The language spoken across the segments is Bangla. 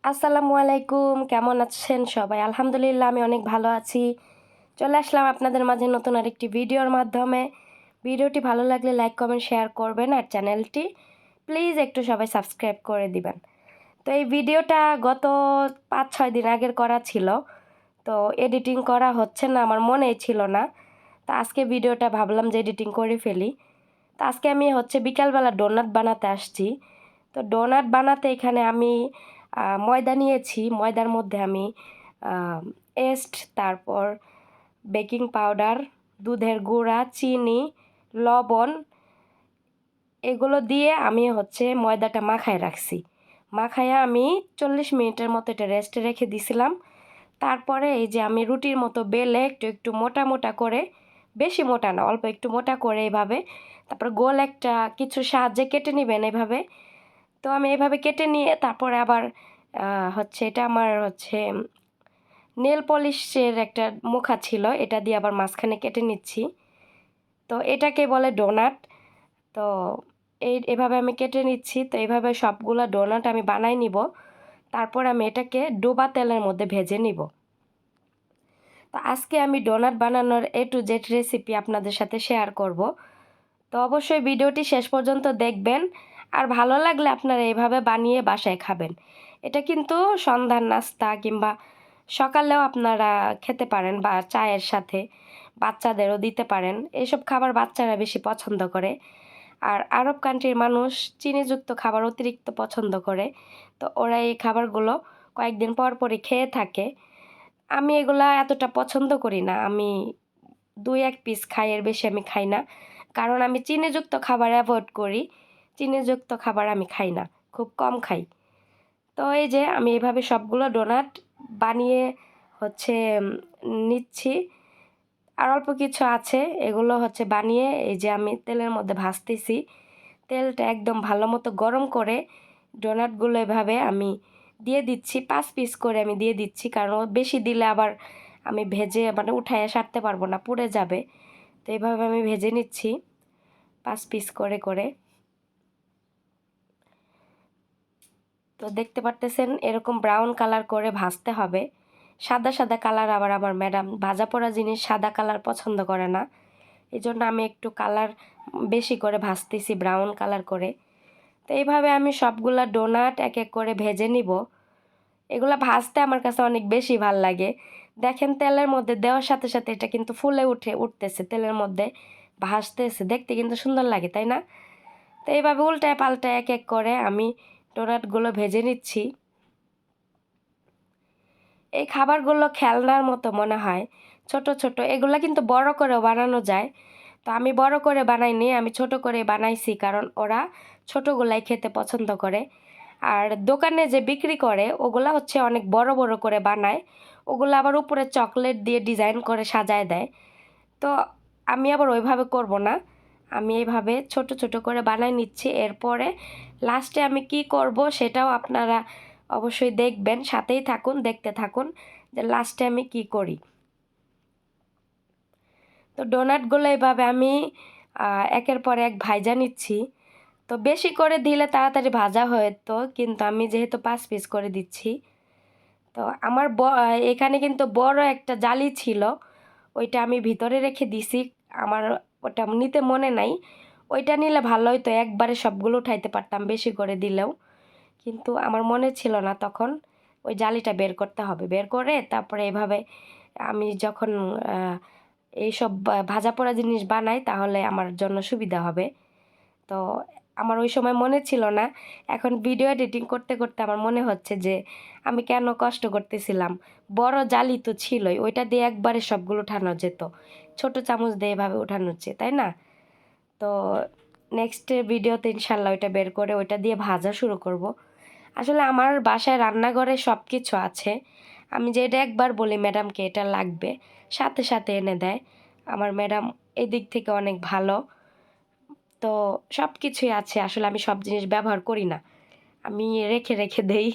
আসসালামু আলাইকুম, কেমন আছেন সবাই? আলহামদুলিল্লাহ আমি অনেক ভালো আছি। চলে আসলাম আপনাদের মাঝে নতুন আরেকটি ভিডিওর মাধ্যমে। ভিডিওটি ভালো লাগলে লাইক, কমেন্ট, শেয়ার করবেন আর চ্যানেলটি প্লিজ একটু সবাই সাবস্ক্রাইব করে দিবেন। তো এই ভিডিওটা গত ৫-৬ দিন আগের করা ছিল। তো এডিটিং করা হচ্ছে না, আমার মনেই ছিল না। তো আজকে ভিডিওটা ভাবলাম যে এডিটিং করে ফেলি। তো আজকে আমি বিকালবেলা ডোনাট বানাতে আসছি। তো ডোনাট বানাতে এখানে আমি ময়দা নিয়েছি। ময়দার মধ্যে আমি এস্ট, তারপর বেকিং পাউডার, দুধের গুঁড়া, চিনি, লবণ এগুলো দিয়ে আমি ময়দাটা মাখায় রাখছি। মাখায়া আমি 40 মিনিটের মতো এটা রেস্টে রেখে দিছিলাম। তারপরে এই যে আমি রুটির মতো বেলে একটু একটু মোটা মোটা করে, বেশি মোটা না, অল্প একটু মোটা করে এইভাবে, তারপর গোল একটা কিছুর সাহায্যে কেটে নেবেন এভাবে। তো আমি এভাবে কেটে নিয়ে তারপরে আবার এটা আমার নেল পলিশের একটা মুখা ছিল, এটা দিয়ে আবার মাঝখানে কেটে নিচ্ছি। তো এটাকে বলে ডোনাট। তো এভাবে আমি কেটে নিচ্ছি। তো এইভাবে সবগুলো ডোনাট আমি বানাই নিব। তারপর আমি এটাকে ডোবা তেলের মধ্যে ভেজে নিব। তো আজকে আমি ডোনাট বানানোর A to Z রেসিপি আপনাদের সাথে শেয়ার করব। তো অবশ্যই ভিডিওটি শেষ পর্যন্ত দেখবেন। আর ভালো লাগলে আপনারা এইভাবে বানিয়ে বাসায় খাবেন। এটা কিন্তু সন্ধ্যার নাস্তা কিংবা সকালেও আপনারা খেতে পারেন বা চায়ের সাথে বাচ্চাদেরও দিতে পারেন। এইসব খাবার বাচ্চারা বেশি পছন্দ করে। আর আরব কান্ট্রির মানুষ চিনিযুক্ত খাবার অতিরিক্ত পছন্দ করে। তো ওরা এই খাবারগুলো কয়েকদিন পর পরই খেয়ে থাকে। আমি এগুলা এতটা পছন্দ করি না। আমি ২-১ পিস খাই, এর বেশি আমি খাই না। কারণ আমি চিনিযুক্ত খাবার অ্যাভয়েড করি। চিনিযুক্ত খাবার আমি খাই না, খুব কম খাই। তো এই যে আমি এভাবে সবগুলো ডোনাট বানিয়ে হচ্ছে নিচ্ছি। আর অল্প কিছু আছে, এগুলো বানিয়ে এই যে আমি তেলের মধ্যে ভাজতেছি। তেলটা একদম ভালো মতো গরম করে ডোনাটগুলো এভাবে আমি দিয়ে দিচ্ছি। 5 পিস করে আমি দিয়ে দিচ্ছি, কারণ বেশি দিলে আবার আমি ভেজে উঠায়ে সারতে পারবো না, পুড়ে যাবে। তো এইভাবে আমি ভেজে নিচ্ছি 5 পিস করে করে। তো দেখতে পারতেছেন এরকম ব্রাউন কালার করে ভাজতে হবে। সাদা সাদা কালার আবার আমার ম্যাডাম ভাজা পোড়া জিনিস সাদা কালার পছন্দ করে না। এই জন্য আমি একটু কালার বেশি করে ভাজতেছি, ব্রাউন কালার করে। তো এইভাবে আমি সবগুলা ডোনাট এক এক করে ভেজে নিব। এগুলা ভাজতে আমার কাছে অনেক বেশি ভাল লাগে। দেখেন তেলের মধ্যে দেওয়ার সাথে সাথে এটা কিন্তু ফুলে উঠতেছে, তেলের মধ্যে ভাসতেছে, দেখতে কিন্তু সুন্দর লাগে, তাই না? তো এইভাবে উল্টায় পাল্টায় এক এক করে আমি ডোনাটগুলো ভেজে নিচ্ছি। এই খাবারগুলো খেলনার মতো মনে হয়, ছোট ছোট। এগুলো কিন্তু বড় করেও বানানো যায়। তো আমি বড় করে বানাইনি, আমি ছোট করে বানাইছি, কারণ ওরা ছোটগুলাই খেতে পছন্দ করে। আর দোকানে যে বিক্রি করে ওগুলা অনেক বড় বড় করে বানায়। ওগুলো আবার উপরে চকলেট দিয়ে ডিজাইন করে সাজায় দেয়। তো আমি আবার ওইভাবে করব না, আমি এইভাবে ছোট ছোট করে বানাই নিচ্ছি। এরপরে লাস্টে আমি কি করব সেটাও আপনারা অবশ্যই দেখবেন, সাথেই থাকুন, দেখতে থাকুন যে লাস্টে আমি কি করি। তো ডোনাটগুলো এইভাবে আমি একের পর এক ভাজা নিচ্ছি। তো বেশি করে দিলে তাড়াতাড়ি ভাজা হতো, কিন্তু আমি যেহেতু 5 পিস করে দিচ্ছি। তো আমার এখানে কিন্তু বড় একটা জালি ছিল, ওইটা আমি ভিতরে রেখে দিছি। আমার ওটা নিতে মনে নাই। ওইটা নিলে ভালো হতো, একবারে সবগুলো উঠাইতে পারতাম বেশি করে দিলেও। কিন্তু আমার মনে ছিল না তখন। ওই জালিটা বের করতে হবে, বের করে তারপরে এভাবে আমি যখন এইসব ভাজা পোড়া জিনিস বানাই তাহলে আমার জন্য সুবিধা হবে। তো আমার ওই সময় মনে ছিল না। এখন ভিডিও এডিটিং করতে করতে আমার মনে হচ্ছে যে আমি কেন কষ্ট করতেছিলাম। বড় জালি তো ছিলই, ওইটা দিয়ে একবারে সবগুলো উঠানো যেত, ছোট চামচ দিয়ে এভাবে উঠানো হচ্ছে, তাই না? তো নেক্সটের ভিডিওতে ইনশাল্লাহ ওইটা বের করে ওইটা দিয়ে ভাজা শুরু করব। আসলে আমার বাসায় রান্নাঘরে সব কিছু আছে। আমি যেটা একবার বলি ম্যাডামকে এটা লাগবে, সাথে সাথে এনে দেয়। আমার ম্যাডাম এদিক থেকে অনেক ভালো। তো সব কিছুই আছে, আসলে আমি সব জিনিস ব্যবহার করি না, আমি রেখে রেখে দেই।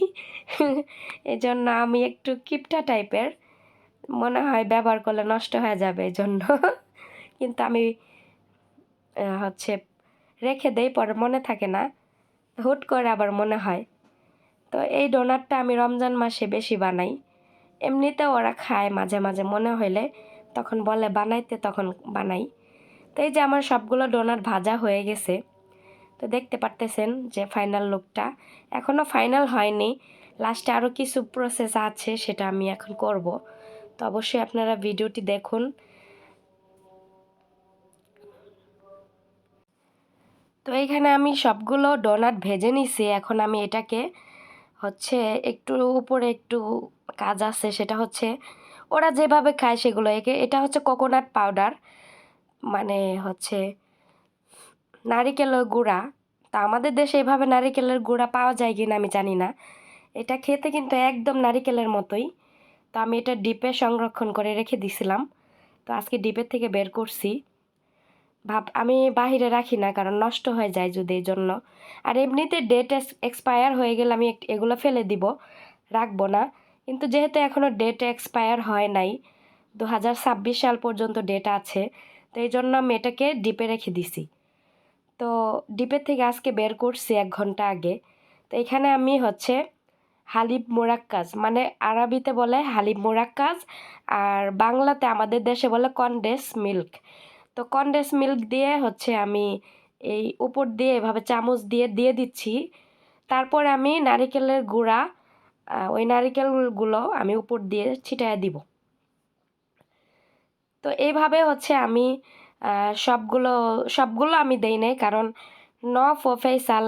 এজন্য আমি একটু কিপটা টাইপের, মনে হয় ব্যবহার করলে নষ্ট হয়ে যাবে এজন্য। কিন্তু আমি আহ, হচ্ছে রেখে দেই, পরে মনে থাকে না, হুট করে আবার মনে হয়। তো তো এই ডোনাটটা আমি রমজান মাসে বেশি বানাই, এমনিতেও ওরা খায় মাঝে মাঝে মনে হইলে, তখন বলে বানাইতে, তখন বানাই। তো এই যে আমার সবগুলো ডোনাট ভাজা হয়ে গেছে, তো দেখতে পারতেছেন যে ফাইনাল লুকটা। এখনও ফাইনাল হয়নি, লাস্টে আরও কিছু প্রসেস আছে, সেটা আমি এখন করব। তো অবশ্যই আপনারা ভিডিওটি দেখুন। তো এইখানে আমি সবগুলো ডোনাট ভেজে নিছি। এখন আমি এটাকে হচ্ছে একটু উপরে একটু কাজ আছে, সেটা হচ্ছে ওরা যেভাবে খায় সেগুলো, এটা হচ্ছে কোকোনাট পাউডার, মানে হচ্ছে নারিকেলের গুঁড়া। তা আমাদের দেশে এভাবে নারিকেলের গুঁড়া পাওয়া যায় কিনা আমি জানি না। এটা খেতে কিন্তু একদম নারিকেলের মতোই। তো আমি এটা ডিপে সংরক্ষণ করে রেখে দিছিলাম, তো আজকে ডিপের থেকে বের করছি। আমি বাহিরে রাখি না, কারণ নষ্ট হয়ে যায় যদি, এই জন্য। আর এমনিতে ডেট এক্সপায়ার হয়ে গেলে আমি এগুলো ফেলে দিব, রাখবো না। কিন্তু যেহেতু এখনও ডেট এক্সপায়ার হয় নাই, 2026 সাল পর্যন্ত ডেট আছে, তো এই জন্য আমি এটাকে ডিপে রেখে দিছি। তো ডিপের থেকে আজকে বের করছি 1 ঘন্টা আগে। তো এখানে আমি হচ্ছে হালিব মোরাক্কাজ, মানে আরবিতে বলে হালিব মোরাক্কাজ, আর বাংলাতে আমাদের দেশে বলে কনডেন্স মিল্ক। তো কনডেন্স মিল্ক দিয়ে হচ্ছে আমি এই উপর দিয়ে এভাবে চামচ দিয়ে দিয়ে দিচ্ছি। তারপর আমি নারিকেলের গুঁড়া, ওই নারিকেলগুলো আমি উপর দিয়ে ছিটায় দিব। তো এইভাবে হচ্ছে আমি সবগুলো সবগুলো আমি দেই নাই, কারণ নফ ও ফেসাল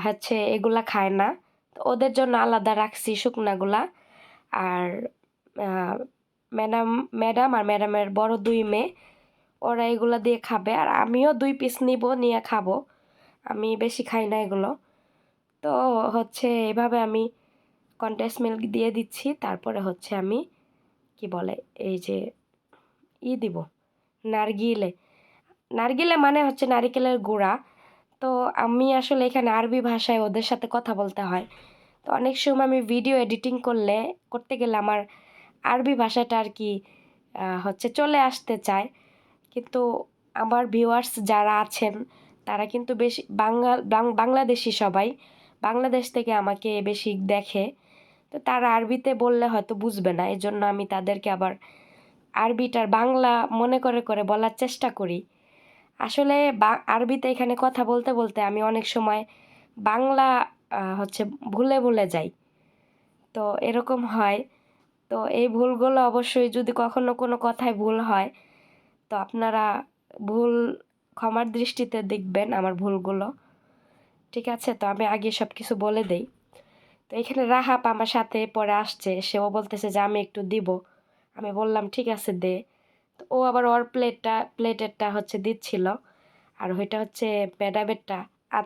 হচ্ছে এগুলা খায় না, তো ওদের জন্য আলাদা রাখছি শুকনাগুলা। আর ম্যাডাম ম্যাডাম আর ম্যাডামের বড় 2 মেয়ে, ওরা এগুলো দিয়ে খাবে, আর আমিও 2 পিস নিব, নিয়ে খাবো। আমি বেশি খাই না এগুলো। তো হচ্ছে এভাবে আমি কনডেন্স মিল্ক দিয়ে দিচ্ছি। তারপরে হচ্ছে আমি কি বলে এই যে দিব নারগিলে। নারগিলে মানে হচ্ছে নারিকেলের গুঁড়া। তো আমি আসলে এখানে আরবি ভাষায় ওদের সাথে কথা বলতে হয়, তো অনেক সময় আমি ভিডিও এডিটিং করতে গেলে আমার আরবি ভাষাটা আর কি হচ্ছে চলে আসতে চায়। কিন্তু আমার ভিউয়ার্স যারা আছেন তারা কিন্তু বেশি বাংলাদেশি, সবাই বাংলাদেশ থেকে আমাকে বেশি দেখে। তো তারা আরবিতে বললে হয়তো বুঝবে না, এই জন্য আমি তাদেরকে আবার আরবিটার বাংলা মনে করে করে বলার চেষ্টা করি। আসলে আরবিতে এখানে কথা বলতে বলতে আমি অনেক সময় বাংলা হচ্ছে ভুলে ভুলে যাই, তো এরকম হয়। তো এই ভুলগুলো অবশ্যই, যদি কখনো কোনো কথায় ভুল হয়, তো আপনারা ভুল ক্ষমার দৃষ্টিতে দেখবেন আমার ভুলগুলো, ঠিক আছে? তো আমি আগে সব কিছু বলে দেই। তো এখানে রাহাপ আমার সাথে পরে আসছে, সেও বলতেছে যে আমি একটু দিব। আমি বললাম ঠিক আছে দে। তো ও আবার ওর প্লেটেরটা হচ্ছে দিচ্ছিল, আর ওইটা হচ্ছে ম্যাডামেরটা, আর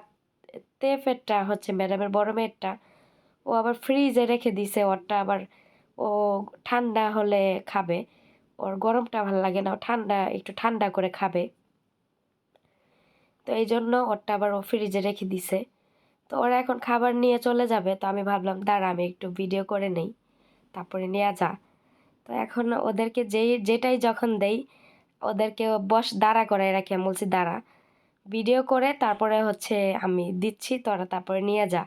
তেফেরটা হচ্ছে ম্যাডামের বড় মেয়েরটা। ও আবার ফ্রিজে রেখে দিছে ওরটা, আবার ও ঠান্ডা হলে খাবে, ওর গরমটা ভালো লাগে না, ও একটু ঠান্ডা করে খাবে। তো এই জন্য ওরটা আবার ও ফ্রিজে রেখে দিছে। তো ওরা এখন খাবার নিয়ে চলে যাবে, তো আমি ভাবলাম দাঁড়া আমি একটু ভিডিও করে নেই, তারপরে নিয়ে যা। তো এখন ওদেরকে যেটাই যখন দেই, ওদেরকে দাঁড়া করে রাখি, আমি বলছি দাঁড়া, ভিডিও করে তারপরে হচ্ছে আমি দিচ্ছি, তোরা তারপরে নিয়ে যা।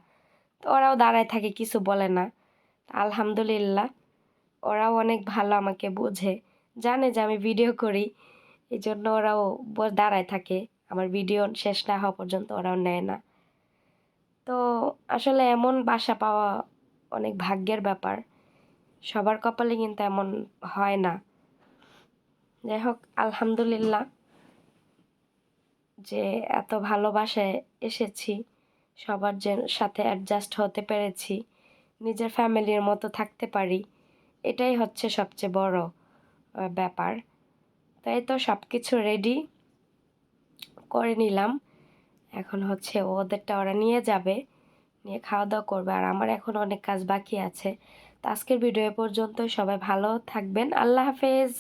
তো ওরাও দাঁড়ায় থাকে, কিছু বলে না। আলহামদুলিল্লাহ, ওরাও অনেক ভালো, আমাকে বোঝে, জানে যে আমি ভিডিও করি, এই জন্য ওরাও দাঁড়ায় থাকে। আমার ভিডিও শেষ না হওয়া পর্যন্ত ওরাও নেয় না। তো আসলে এমন বাসা পাওয়া অনেক ভাগ্যের ব্যাপার, সবার কপালে কিন্তু এমন হয় না। যাই হোক, আলহামদুলিল্লাহ যে এত ভালোবাসায় এসেছি, সবার সাথে অ্যাডজাস্ট হতে পেরেছি, নিজের ফ্যামিলির মতো থাকতে পারি, এটাই হচ্ছে সবচেয়ে বড় ব্যাপার। তাই তো সব কিছু রেডি করে নিলাম। এখন হচ্ছে ওদেরটা ওরা নিয়ে যাবে, নিয়ে খাওয়া দাওয়া করবে, আর আমার এখন অনেক কাজ বাকি আছে। তো আজকের ভিডিও পর্যন্ত, সবাই ভালো থাকবেন, আল্লাহ হাফেজ।